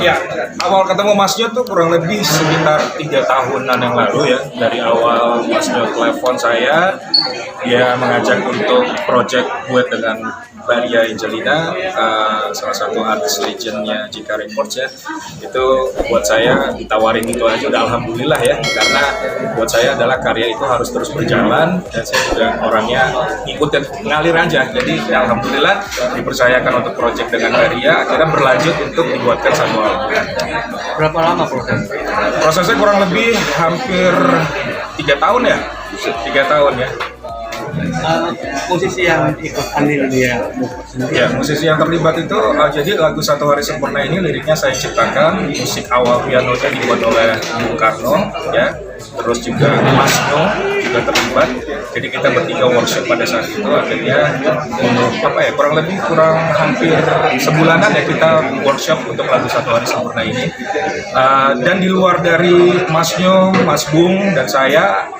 Ya, awal ketemu Mas Jo tuh kurang lebih sekitar 3 tahunan yang lalu ya. Dari awal Mas Jo telepon saya, dia mengajak untuk project buat dengan Maria Angelina, salah satu artis legendnya JK Records ya. Itu buat saya ditawarin itu aja udah alhamdulillah ya, karena buat saya adalah karya itu harus terus berjalan dan saya juga orangnya ngikut dan ngalir aja. Jadi ya alhamdulillah dipercayakan untuk project dengan Maria, akhirnya berlanjut untuk dibuatkan satu album. Berapa lama proses? Prosesnya kurang lebih hampir 3 tahun ya, 3 tahun ya. Musisi yang ikut andil dia sendiri. Ya, musisi yang terlibat itu jadi lagu Satu Hari Sempurna ini liriknya saya ciptakan, musik awal pianonya dibuat oleh Bung Karno ya. Terus juga Mas No juga terlibat. Jadi kita bertiga workshop pada saat itu, akhirnya kurang hampir sebulanan ya kita workshop untuk lagu Satu Hari Sempurna ini. Dan di luar dari Mas Nyo, Mas Bung dan saya,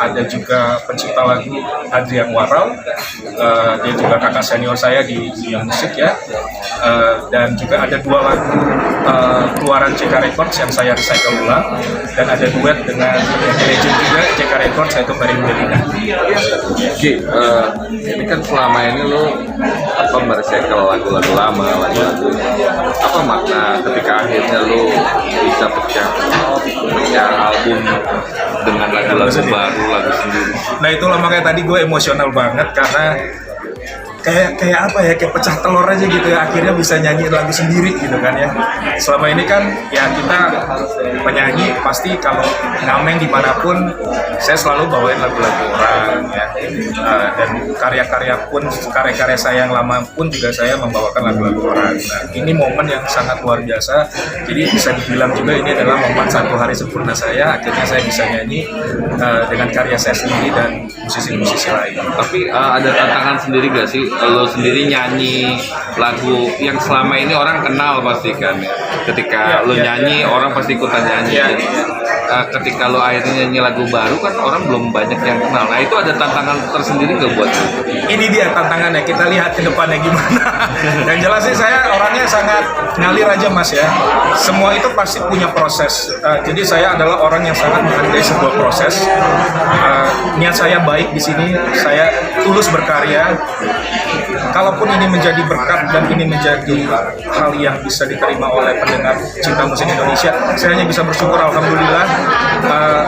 ada juga pencipta lagu Adrian Warau. Dia juga kakak senior saya di dunia musik ya. Dan juga ada 2 lagu keluaran JK Records yang saya recycle ulang, dan ada duet dengan legend juga JK Records yaitu Maria Angelina. Oke, ini kan selama ini lo merecycle lagu-lagu lama, lagu-lagu apa makna ketika akhirnya lo bisa pecah album dengan lagu-lagu baru, lagu sendiri. Nah itulah makanya tadi gue emosional banget karena kayak apa ya, kayak pecah telur aja gitu ya, akhirnya bisa nyanyi lagu sendiri gitu kan ya. Selama ini kan ya kita penyanyi pasti kalau ngamen dimanapun saya selalu bawain lagu-lagu orang ya. Dan karya-karya saya yang lama pun juga saya membawakan lagu-lagu orang. Nah, ini momen yang sangat luar biasa, jadi bisa dibilang juga ini adalah momen Satu Hari Sempurna saya, akhirnya saya bisa nyanyi dengan karya saya sendiri dan musisi-musisi lain. Tapi ada tantangan sendiri gak sih lo sendiri nyanyi lagu yang selama ini orang kenal pasti kan ya? Ketika lo nyanyi orang pasti ikutan nyanyi. Ketika lo akhirnya nyanyi lagu baru kan orang belum banyak yang kenal. Nah itu ada tantangan tersendiri nggak buat lo? Ini dia tantangannya, kita lihat ke depannya gimana. Yang jelas sih saya orangnya sangat ngalir aja Mas ya. Semua itu pasti punya proses. Jadi saya adalah orang yang sangat menghargai sebuah proses. Niat saya baik di sini, saya tulus berkarya. Kalaupun ini menjadi berkat dan ini menjadi hal yang bisa diterima oleh pendengar cinta musik Indonesia, saya hanya bisa bersyukur alhamdulillah.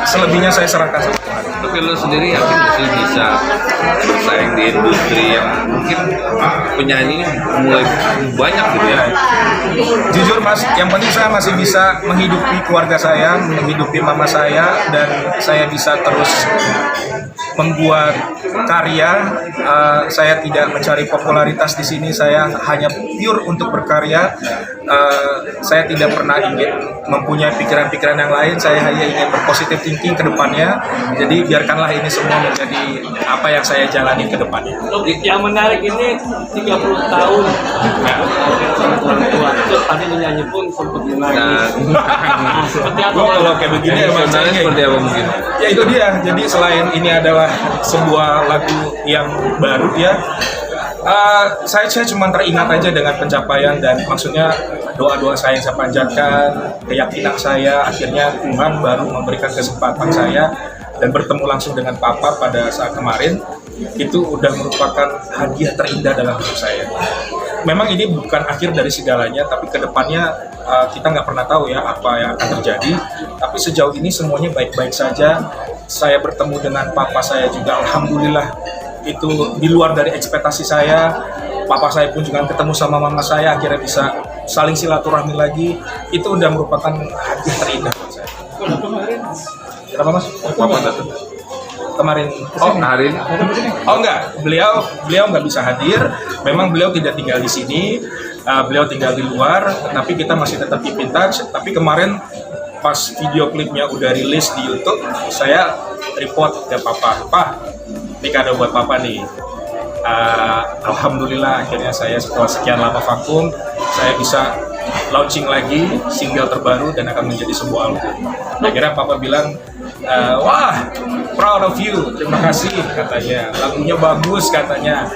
Selebihnya saya serahkan sama Tuhan. Tapi lo sendiri yakin sih bisa bersaing di industri yang mungkin penyanyi mulai banyak gitu ya? Jujur Mas, yang penting saya masih bisa menghidupi keluarga saya, menghidupi mama saya, dan saya bisa terus membuat karya. Saya tidak mencari popularitas di sini, saya hanya pure untuk berkarya. Saya tidak pernah ingin mempunyai pikiran-pikiran yang lain, saya hanya ingin berpositif thinking ke depannya. Jadi biarkanlah ini semua menjadi apa yang saya jalani ke depannya. Yang menarik ini 30 tahun sama orang tua. Terus tadi menyanyi pun sempat menangis. Seperti apa? Kalau kayak begini emang saya seperti apa mungkin? Ya itu dia. Jadi selain ini adalah sebuah lagu yang baru ya, saya cuma teringat aja dengan pencapaian dan maksudnya doa-doa saya yang saya panjatkan, keyakinan saya, akhirnya Tuhan baru memberikan kesempatan saya dan bertemu langsung dengan Papa pada saat kemarin. Itu udah merupakan hadiah terindah dalam hidup saya. Memang ini bukan akhir dari segalanya, tapi kedepannya kita nggak pernah tahu ya apa yang akan terjadi. Tapi sejauh ini semuanya baik-baik saja. Saya bertemu dengan Papa saya juga, alhamdulillah itu di luar dari ekspektasi saya. Papa saya pun juga ketemu sama mama saya, akhirnya bisa saling silaturahmi lagi. Itu udah merupakan hadiah terindah buat saya. Kenapa Mas? Papa datang Kemarin hari ini? Oh enggak, beliau nggak bisa hadir. Memang beliau tidak tinggal di sini, beliau tinggal di luar. Tapi kita masih tetap keep in touch. Tapi kemarin pas video klipnya udah rilis di YouTube, saya report ke Papa, Pak, ini kado buat Papa nih. Alhamdulillah akhirnya saya setelah sekian lama vakum, saya bisa launching lagi single terbaru dan akan menjadi sebuah album. Akhirnya Papa bilang, wah, proud of you, terima kasih katanya, lagunya bagus katanya.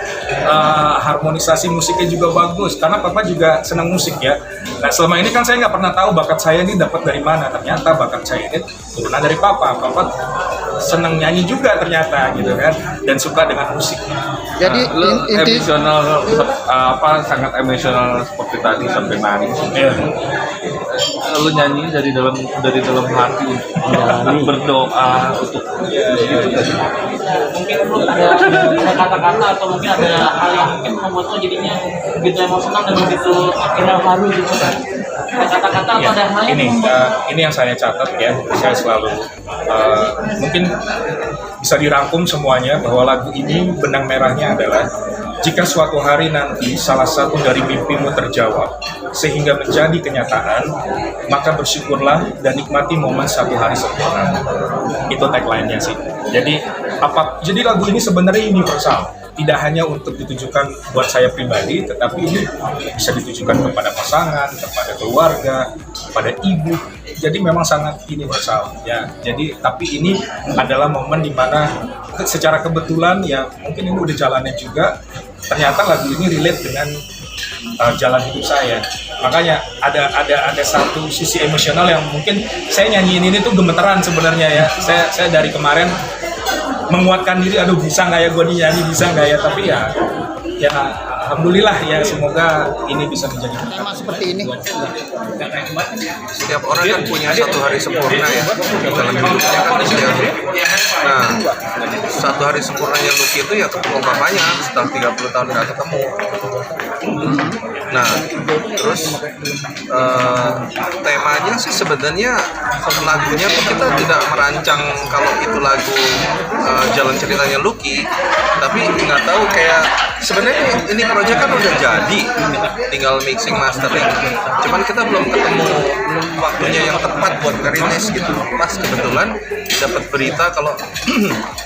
harmonisasi musiknya juga bagus, karena papa juga senang musik ya. Nah selama ini kan saya nggak pernah tahu bakat saya ini dapat dari mana. Ternyata bakat saya ini turunan dari papa. Papa senang nyanyi juga ternyata gitu kan, dan suka dengan musik. Jadi Lu inti emosional sangat emosional seperti tadi sampai nangis. Iya. Lu nyanyi dari dalam hati untuk berdoa untuk Mungkin lu ada kata-kata atau mungkin ada hal yang mungkin membuat lo jadinya begitu emosional dan begitu akhirnya haru gitu kan. Ada kata-kata atau Ya, ada hal yang ini yang saya catat ya. Saya selalu mungkin bisa dirangkum semuanya bahwa lagu ini benang merahnya adalah jika suatu hari nanti salah satu dari mimpimu terjawab sehingga menjadi kenyataan, maka bersyukurlah dan nikmati momen satu hari sempurna. Itu tagline-nya sih. Jadi lagu ini sebenarnya universal. Tidak hanya untuk ditujukan buat saya pribadi, tetapi ini bisa ditujukan kepada pasangan, kepada keluarga, kepada ibu. Jadi memang sangat universal ya. Jadi tapi ini adalah momen di mana secara kebetulan ya mungkin ini udah jalannya juga. Ternyata lagu ini relate dengan jalan hidup saya. Makanya ada satu sisi emosional yang mungkin saya nyanyiin ini tuh gemeteran sebenarnya ya. Saya dari kemarin menguatkan diri, aduh bisa nggak ya gue nyanyi, bisa nggak ya, tapi ya alhamdulillah ya, semoga ini bisa menjadi tema seperti ini. Setiap orang kan punya satu hari sempurna ya dalam hidupnya kan setiap. Nah, satu hari sempurnanya Lucky itu ya ketemu papanya setelah 30 tahun nggak ketemu. Nah, terus temanya sih sebenarnya lagunya tuh kita tidak merancang kalau itu lagu jalan ceritanya Lucky, tapi nggak tahu kayak sebenarnya ini proyek kan udah jadi, tinggal mixing mastering. Cuman kita belum ketemu waktunya yang tepat buat ngerilis gitu. Pas kebetulan dapat berita kalau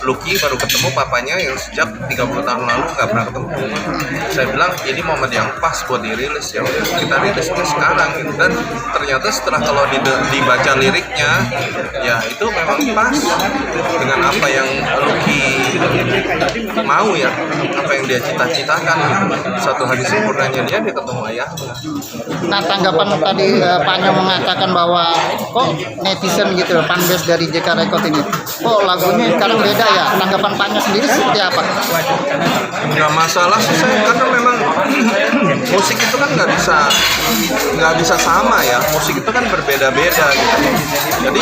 Lucky baru ketemu papanya yang sejak 30 tahun lalu nggak pernah ketemu. Saya bilang ini momen yang pas buat dirilis ya, kita rilisnya sekarang gitu. Dan ternyata setelah kalau dibaca liriknya ya itu memang pas dengan apa yang Lucky mau ya, apa yang dia cita-citakan gitu. Satu hari sempurnanya dia ketemu ayahnya. Nah, tanggapan tadi Panyo mengatakan bahwa kok netizen gitu, fanbase dari JK Record ini, kok lagunya sekarang beda ya? Tanggapan Panyo sendiri seperti apa? Nggak masalah sih saya, karena memang musik itu kan nggak bisa sama ya. Musik itu kan berbeda-beda gitu. Jadi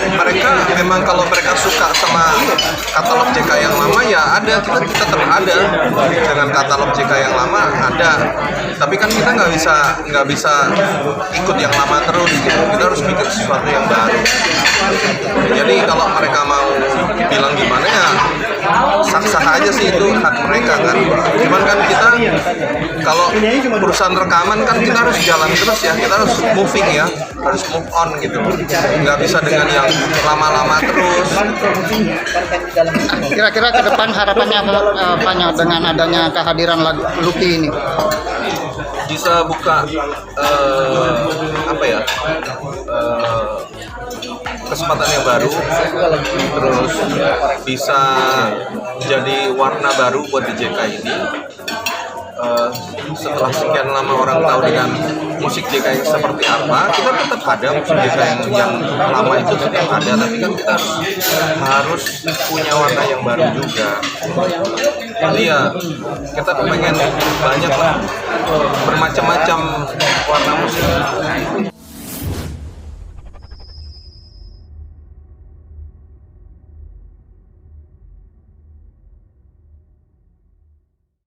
mereka memang kalau mereka suka sama katalog JK yang lama ya ada, kita tetap ada dengan katalog JK yang lama ada. Tapi kan kita nggak bisa ikut yang lama terus gitu. Kita harus bikin sesuatu yang baru. Jadi kalau mereka mau bilang gimana ya sah-sah aja sih, itu hak mereka kan. Cuman kan kita kalau perusahaan rekaman kan kita harus jalan terus ya, kita harus moving ya, harus move on gitu. Nggak bisa dengan yang lama-lama terus. Kira-kira ke depan harapannya apa, Panyo, dengan adanya kehadiran lagu Lucky ini? Bisa buka kesempatan yang baru, terus bisa jadi warna baru buat DJK ini. Setelah sekian lama orang tahu dengan musik JK yang seperti apa, kita tetap ada musik JK yang lama itu tetap ada, tapi kan kita harus punya warna yang baru juga. Jadi ya kita pengen banyak lah, bermacam-macam warna